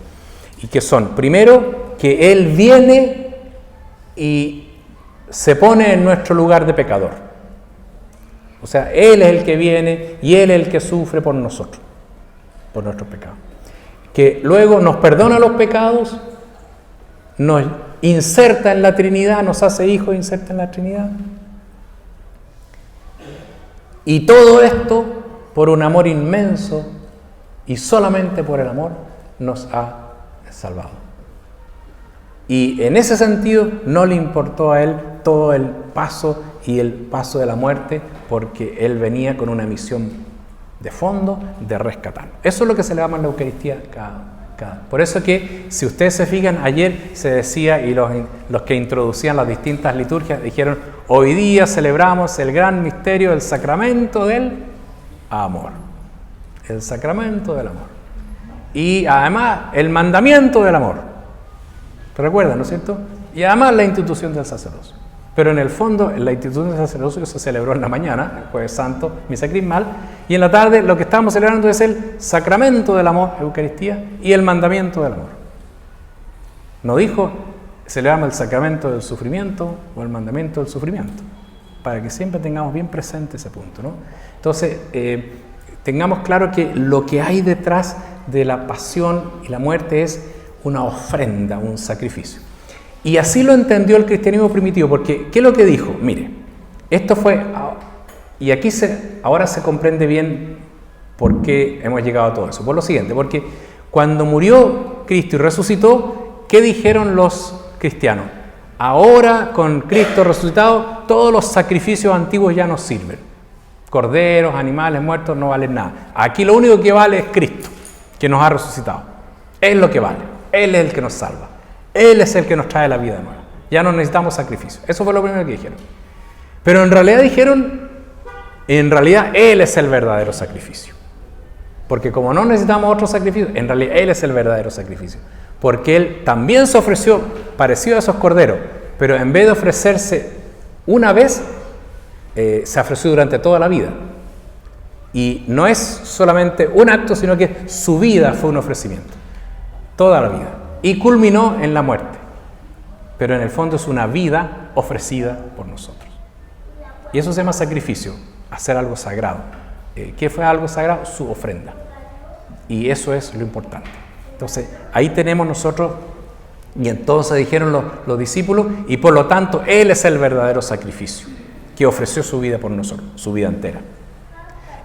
Y que son, primero, que Él viene y se pone en nuestro lugar de pecador. O sea, Él es el que viene y Él es el que sufre por nosotros, por nuestros pecados. Que luego nos perdona los pecados, nos inserta en la Trinidad, nos hace hijos, inserta en la Trinidad. Y todo esto por un amor inmenso, y solamente por el amor nos ha salvado. Y en ese sentido no le importó a Él todo el paso y el paso de la muerte, porque Él venía con una misión de fondo de rescatar. Eso es lo que se le llama en la Eucaristía cada. Por eso que, si ustedes se fijan, ayer se decía, y los que introducían las distintas liturgias dijeron: hoy día celebramos el gran misterio del sacramento del amor. El sacramento del amor. Y además el mandamiento del amor. ¿Te recuerdan, no es cierto? Y además la institución del sacerdocio. Pero en el fondo, la institución del sacerdocio se celebró en la mañana, el Jueves Santo, misa crismal, y en la tarde lo que estamos celebrando es el sacramento del amor, Eucaristía, y el mandamiento del amor. No dijo celebramos el sacramento del sufrimiento o el mandamiento del sufrimiento, para que siempre tengamos bien presente ese punto, ¿no? Entonces, tengamos claro que lo que hay detrás de la pasión y la muerte es una ofrenda, un sacrificio. Y así lo entendió el cristianismo primitivo, porque ¿qué es lo que dijo? Mire, esto fue, y aquí ahora se comprende bien por qué hemos llegado a todo eso. Por lo siguiente, porque cuando murió Cristo y resucitó, ¿qué dijeron los cristianos? Ahora, con Cristo resucitado, todos los sacrificios antiguos ya nos sirven. Corderos, animales muertos no valen nada. Aquí lo único que vale es Cristo, que nos ha resucitado. Es lo que vale. Él es el que nos salva. Él es el que nos trae la vida nueva. Ya no necesitamos sacrificio. Eso fue lo primero que dijeron. Pero en realidad dijeron, Él es el verdadero sacrificio. Porque como no necesitamos otro sacrificio, en realidad Él es el verdadero sacrificio. Porque Él también se ofreció, parecido a esos corderos, pero en vez de ofrecerse una vez, se ofreció durante toda la vida. Y no es solamente un acto, sino que su vida fue un ofrecimiento. Toda la vida. Y culminó en la muerte. Pero en el fondo es una vida ofrecida por nosotros. Y eso se llama sacrificio, hacer algo sagrado. ¿Qué fue algo sagrado? Su ofrenda. Y eso es lo importante. Entonces, ahí tenemos nosotros, y entonces dijeron los discípulos, y por lo tanto, Él es el verdadero sacrificio, que ofreció su vida por nosotros, su vida entera.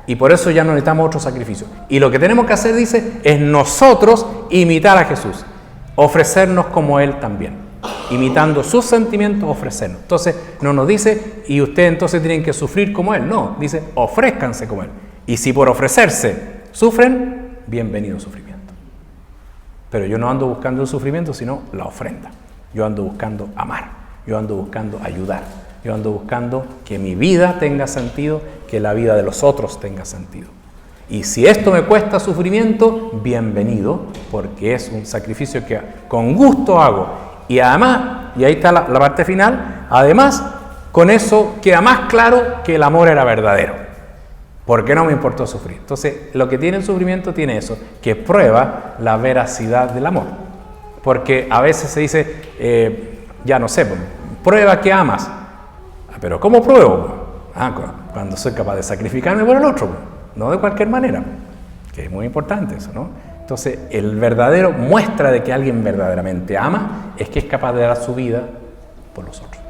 Y por eso ya no necesitamos otro sacrificio. Y lo que tenemos que hacer, dice, es nosotros imitar a Jesús. Ofrecernos como Él también. Imitando sus sentimientos, ofrecernos. Entonces, no nos dice, y ustedes entonces tienen que sufrir como Él. No, dice, ofrézcanse como Él. Y si por ofrecerse sufren, bienvenido sufrimiento. Pero yo no ando buscando el sufrimiento, sino la ofrenda. Yo ando buscando amar. Yo ando buscando ayudar. Yo ando buscando que mi vida tenga sentido, que la vida de los otros tenga sentido. Y si esto me cuesta sufrimiento, bienvenido, porque es un sacrificio que con gusto hago. Y además, y ahí está la parte final, además, con eso queda más claro que el amor era verdadero, porque no me importó sufrir. Entonces, lo que tiene el sufrimiento tiene eso, que prueba la veracidad del amor. Porque a veces se dice, ya no sé, prueba que amas. Pero ¿cómo pruebo? Cuando soy capaz de sacrificarme por el otro, no de cualquier manera, que es muy importante eso, ¿no? Entonces, el verdadero muestra de que alguien verdaderamente ama es que es capaz de dar su vida por los otros.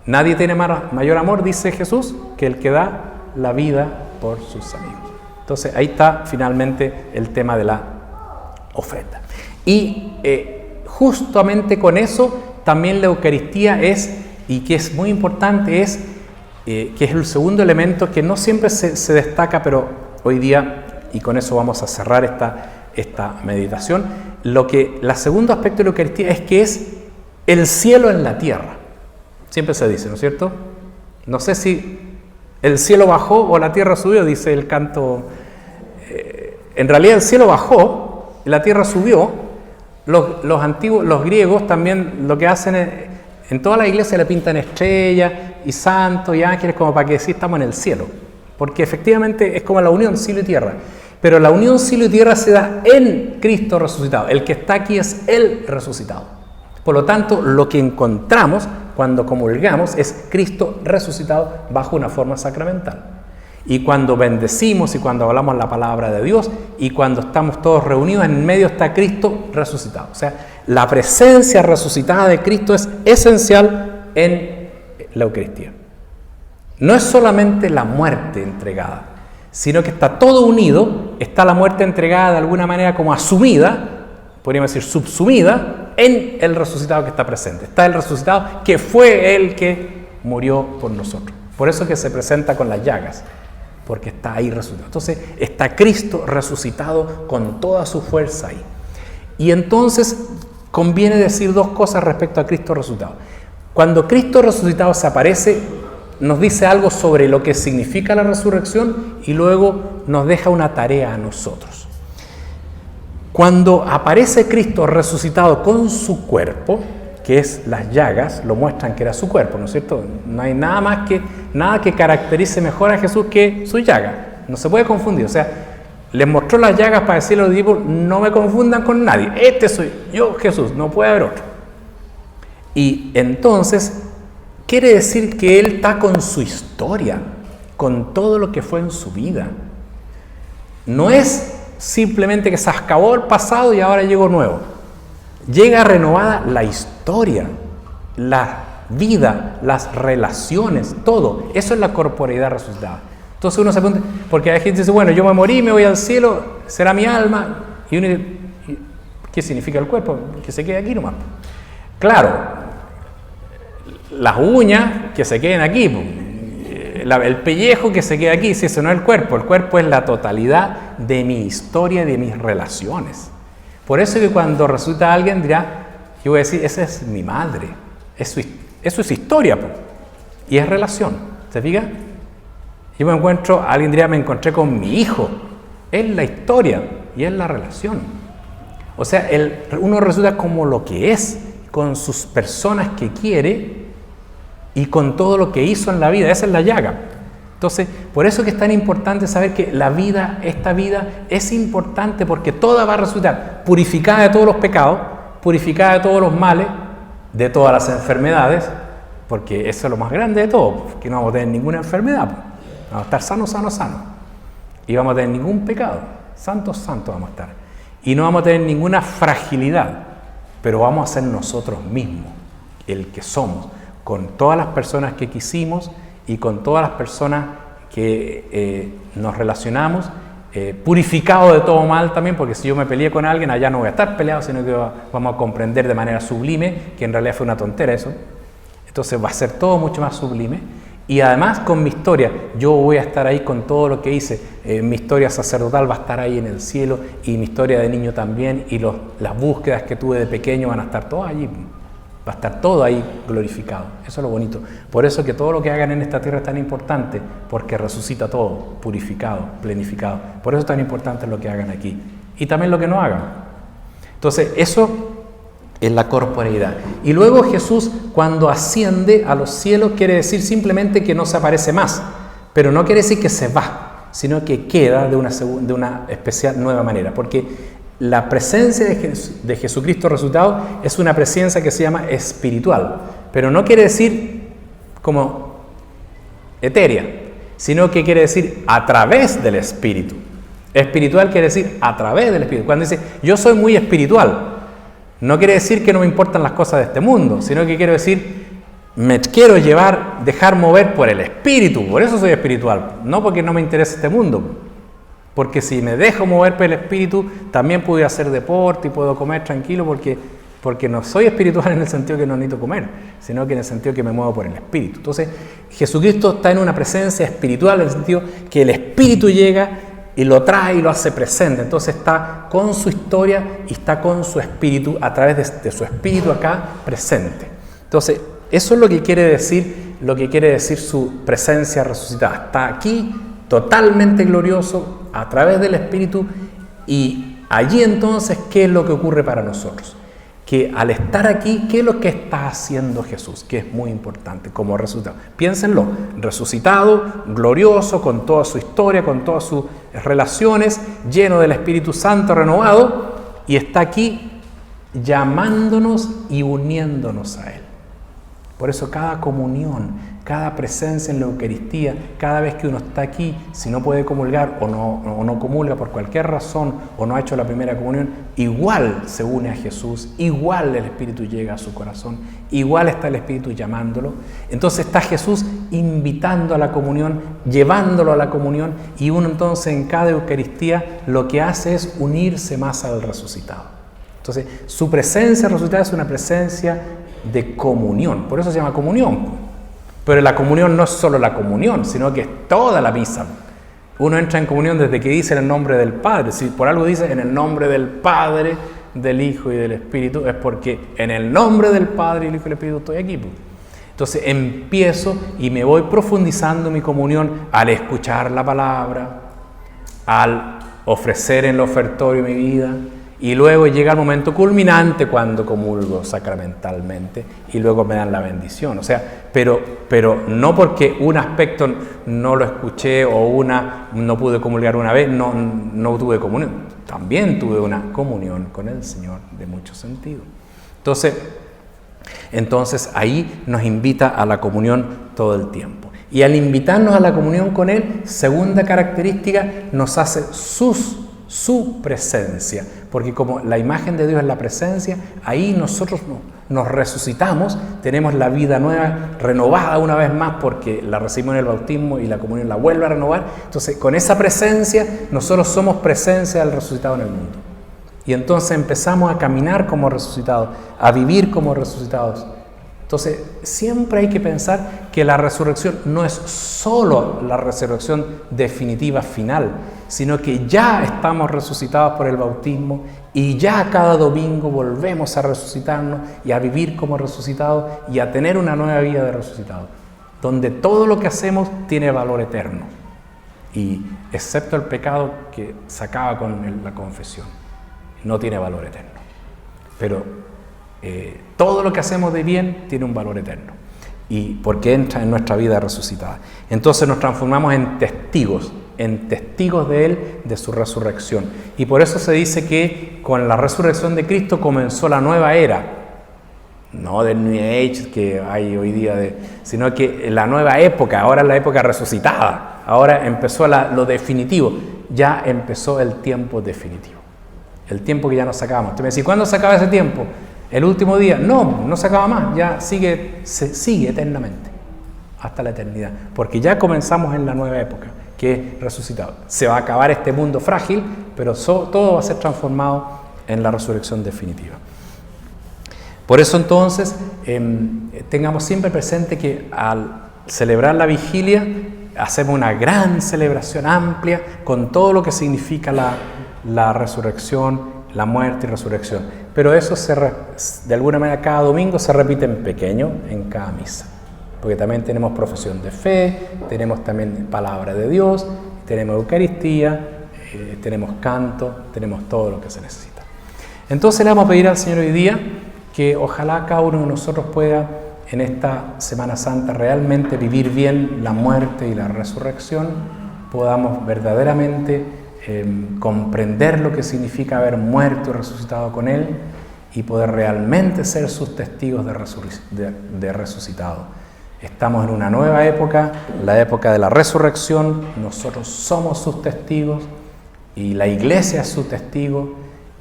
Nadie tiene mayor amor, dice Jesús, que el que da la vida por sus amigos. Entonces, ahí está finalmente el tema de la ofrenda. Y justamente con eso, también la Eucaristía es, y que es muy importante, es que es el segundo elemento que no siempre se destaca, pero hoy día, y con eso vamos a cerrar esta meditación, el segundo aspecto de la Eucaristía es que es el cielo en la tierra. Siempre se dice, ¿no es cierto? No sé si el cielo bajó o la tierra subió, dice el canto. En realidad el cielo bajó y la tierra subió. Los griegos también lo que hacen es, en toda la iglesia le pintan estrellas y santos y ángeles como para que sí estamos en el cielo. Porque efectivamente es como la unión cielo y tierra. Pero la unión cielo y tierra se da en Cristo resucitado. El que está aquí es el resucitado. Por lo tanto, lo que encontramos cuando comulgamos es Cristo resucitado bajo una forma sacramental. Y cuando bendecimos y cuando hablamos la palabra de Dios y cuando estamos todos reunidos, en medio está Cristo resucitado. O sea, la presencia resucitada de Cristo es esencial en la Eucaristía. No es solamente la muerte entregada, sino que está todo unido, está la muerte entregada de alguna manera como asumida, podríamos decir subsumida, en el resucitado que está presente. Está el resucitado que fue el que murió por nosotros. Por eso que se presenta con las llagas, porque está ahí resucitado. Entonces está Cristo resucitado con toda su fuerza ahí. Y entonces conviene decir dos cosas respecto a Cristo resucitado. Cuando Cristo resucitado se aparece, nos dice algo sobre lo que significa la resurrección y luego nos deja una tarea a nosotros. Cuando aparece Cristo resucitado con su cuerpo, que es las llagas, lo muestran que era su cuerpo, ¿no es cierto? No hay nada que caracterice mejor a Jesús que su llaga. No se puede confundir. O sea, les mostró las llagas para decirle a los discípulos, no me confundan con nadie. Este soy yo, Jesús, no puede haber otro. Y entonces quiere decir que Él está con su historia, con todo lo que fue en su vida. No es simplemente que se acabó el pasado y ahora llegó nuevo. Llega renovada la historia, la vida, las relaciones, todo. Eso es la corporeidad resucitada. Entonces uno se pregunta, porque hay gente que dice, bueno, yo me morí, me voy al cielo, será mi alma. Y uno dice, ¿qué significa el cuerpo? Que se quede aquí nomás. Claro, las uñas que se queden aquí, el pellejo que se quede aquí, si eso no es el cuerpo es la totalidad de mi historia y de mis relaciones. Por eso que cuando resucita alguien dirá, yo voy a decir, esa es mi madre, eso es historia, y es relación, ¿se fija? Yo me encuentro, alguien diría, me encontré con mi hijo, es la historia y es la relación. O sea, uno resulta como lo que es, con sus personas que quiere y con todo lo que hizo en la vida, esa es la llaga. Entonces, por eso que es tan importante saber que esta vida es importante porque toda va a resultar purificada de todos los pecados, purificada de todos los males, de todas las enfermedades, porque eso es lo más grande de todo, que no vamos a tener ninguna enfermedad, vamos a estar sanos, y vamos a tener ningún pecado, santos vamos a estar, y no vamos a tener ninguna fragilidad, pero vamos a ser nosotros mismos, el que somos, con todas las personas que quisimos, y con todas las personas que nos relacionamos, purificado de todo mal también, porque si yo me peleé con alguien, allá no voy a estar peleado, sino que vamos a comprender de manera sublime que en realidad fue una tontera eso. Entonces va a ser todo mucho más sublime. Y además con mi historia, yo voy a estar ahí con todo lo que hice. Mi historia sacerdotal va a estar ahí en el cielo, y mi historia de niño también, y las búsquedas que tuve de pequeño van a estar todas allí. Va a estar todo ahí glorificado. Eso es lo bonito. Por eso que todo lo que hagan en esta tierra es tan importante, porque resucita todo, purificado, plenificado. Por eso es tan importante lo que hagan aquí. Y también lo que no hagan. Entonces, eso es la corporeidad. Y luego Jesús, cuando asciende a los cielos, quiere decir simplemente que no se aparece más. Pero no quiere decir que se va, sino que queda de una especial nueva manera. Porque la presencia de Jesucristo resucitado es una presencia que se llama espiritual, pero no quiere decir como etérea, sino que quiere decir a través del Espíritu. Espiritual quiere decir a través del Espíritu. Cuando dice, yo soy muy espiritual, no quiere decir que no me importan las cosas de este mundo, sino que quiero decir, me quiero dejar mover por el Espíritu, por eso soy espiritual, no porque no me interese este mundo. Porque si me dejo mover por el Espíritu, también puedo hacer deporte y puedo comer tranquilo, porque no soy espiritual en el sentido que no necesito comer, sino que en el sentido que me muevo por el Espíritu. Entonces, Jesucristo está en una presencia espiritual, en el sentido que el Espíritu llega y lo trae y lo hace presente. Entonces está con su historia y está con su espíritu, a través de su espíritu acá presente. Entonces, eso es lo que quiere decir su presencia resucitada. Está aquí totalmente glorioso a través del espíritu, y allí entonces, ¿qué es lo que ocurre para nosotros? Que al estar aquí, ¿qué es lo que está haciendo Jesús? Que es muy importante como resucitado. Piénsenlo, resucitado, glorioso, con toda su historia, con todas sus relaciones, lleno del Espíritu Santo renovado, y está aquí llamándonos y uniéndonos a Él. Por eso cada comunión, cada presencia en la Eucaristía, cada vez que uno está aquí, si no puede comulgar o no comulga por cualquier razón, o no ha hecho la primera comunión, igual se une a Jesús, igual el Espíritu llega a su corazón, igual está el Espíritu llamándolo. Entonces está Jesús invitando a la comunión, llevándolo a la comunión, y uno entonces en cada Eucaristía lo que hace es unirse más al resucitado. Entonces su presencia resucitada es una presencia de comunión, por eso se llama comunión. Pero la comunión no es solo la comunión, sino que es toda la misa. Uno entra en comunión desde que dice en el nombre del Padre. Si por algo dice en el nombre del Padre, del Hijo y del Espíritu, es porque en el nombre del Padre, el Hijo y el Espíritu estoy aquí. Entonces empiezo y me voy profundizando mi comunión al escuchar la palabra, al ofrecer en el ofertorio mi vida, y luego llega el momento culminante cuando comulgo sacramentalmente y luego me dan la bendición. O sea, pero no porque un aspecto no lo escuché o no pude comulgar una vez, no tuve comunión. También tuve una comunión con el Señor de mucho sentido. Entonces ahí nos invita a la comunión todo el tiempo. Y al invitarnos a la comunión con Él, segunda característica, nos hace su presencia, porque como la imagen de Dios es la presencia, ahí nosotros nos resucitamos, tenemos la vida nueva, renovada una vez más, porque la recibimos en el bautismo y la comunión la vuelve a renovar. Entonces con esa presencia nosotros somos presencia del resucitado en el mundo, y entonces empezamos a caminar como resucitados, a vivir como resucitados. Entonces siempre hay que pensar que la resurrección no es solo la resurrección definitiva final, sino que ya estamos resucitados por el bautismo, y ya cada domingo volvemos a resucitarnos y a vivir como resucitados y a tener una nueva vida de resucitados, donde todo lo que hacemos tiene valor eterno, y excepto el pecado que se acaba con la confesión, no tiene valor eterno. Pero todo lo que hacemos de bien tiene un valor eterno, y porque entra en nuestra vida resucitada. Entonces nos transformamos en testigos de Él, de su resurrección. Y por eso se dice que con la resurrección de Cristo comenzó la nueva era, no del New Age que hay hoy día, sino que la nueva época. Ahora es la época resucitada, ahora empezó lo definitivo, ya empezó el tiempo definitivo, el tiempo que ya nos sacamos. Usted me dice, ¿cuándo se acaba ese tiempo? ¿El último día? No se acaba más, ya se sigue eternamente, hasta la eternidad, porque ya comenzamos en la nueva época, que es resucitado. Se va a acabar este mundo frágil, pero todo va a ser transformado en la resurrección definitiva. Por eso entonces, tengamos siempre presente que al celebrar la vigilia, hacemos una gran celebración amplia, con todo lo que significa la resurrección, la muerte y resurrección. Pero eso de alguna manera cada domingo se repite en pequeño en cada misa, porque también tenemos profesión de fe, tenemos también palabra de Dios, tenemos Eucaristía, tenemos canto, tenemos todo lo que se necesita. Entonces le vamos a pedir al Señor hoy día que ojalá cada uno de nosotros pueda en esta Semana Santa realmente vivir bien la muerte y la resurrección, podamos verdaderamente comprender lo que significa haber muerto y resucitado con Él, y poder realmente ser sus testigos de resucitado. Estamos en una nueva época, la época de la resurrección. Nosotros somos sus testigos, y la Iglesia es su testigo,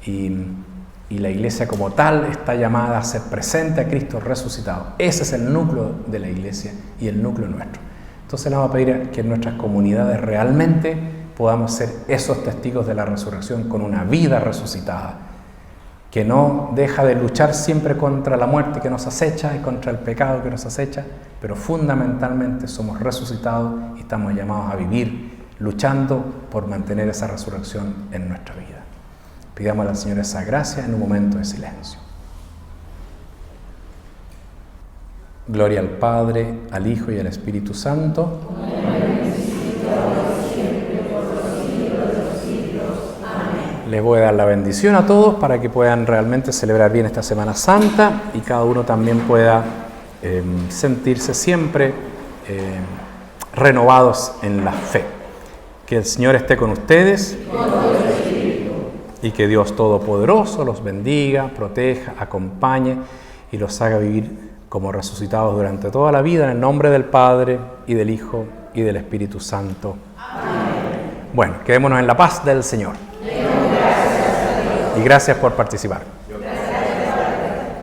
y la Iglesia como tal está llamada a ser presente a Cristo resucitado. Ese es el núcleo de la Iglesia y el núcleo nuestro. Entonces le vamos a pedir que en nuestras comunidades realmente podamos ser esos testigos de la resurrección con una vida resucitada, que no deja de luchar siempre contra la muerte que nos acecha y contra el pecado que nos acecha, pero fundamentalmente somos resucitados y estamos llamados a vivir luchando por mantener esa resurrección en nuestra vida. Pidamos al Señor esa gracia en un momento de silencio. Gloria al Padre, al Hijo y al Espíritu Santo. Les voy a dar la bendición a todos para que puedan realmente celebrar bien esta Semana Santa y cada uno también pueda sentirse siempre renovados en la fe. Que el Señor esté con ustedes y que Dios Todopoderoso los bendiga, proteja, acompañe y los haga vivir como resucitados durante toda la vida, en el nombre del Padre, y del Hijo, y del Espíritu Santo. Amén. Bueno, quedémonos en la paz del Señor. Y gracias por participar.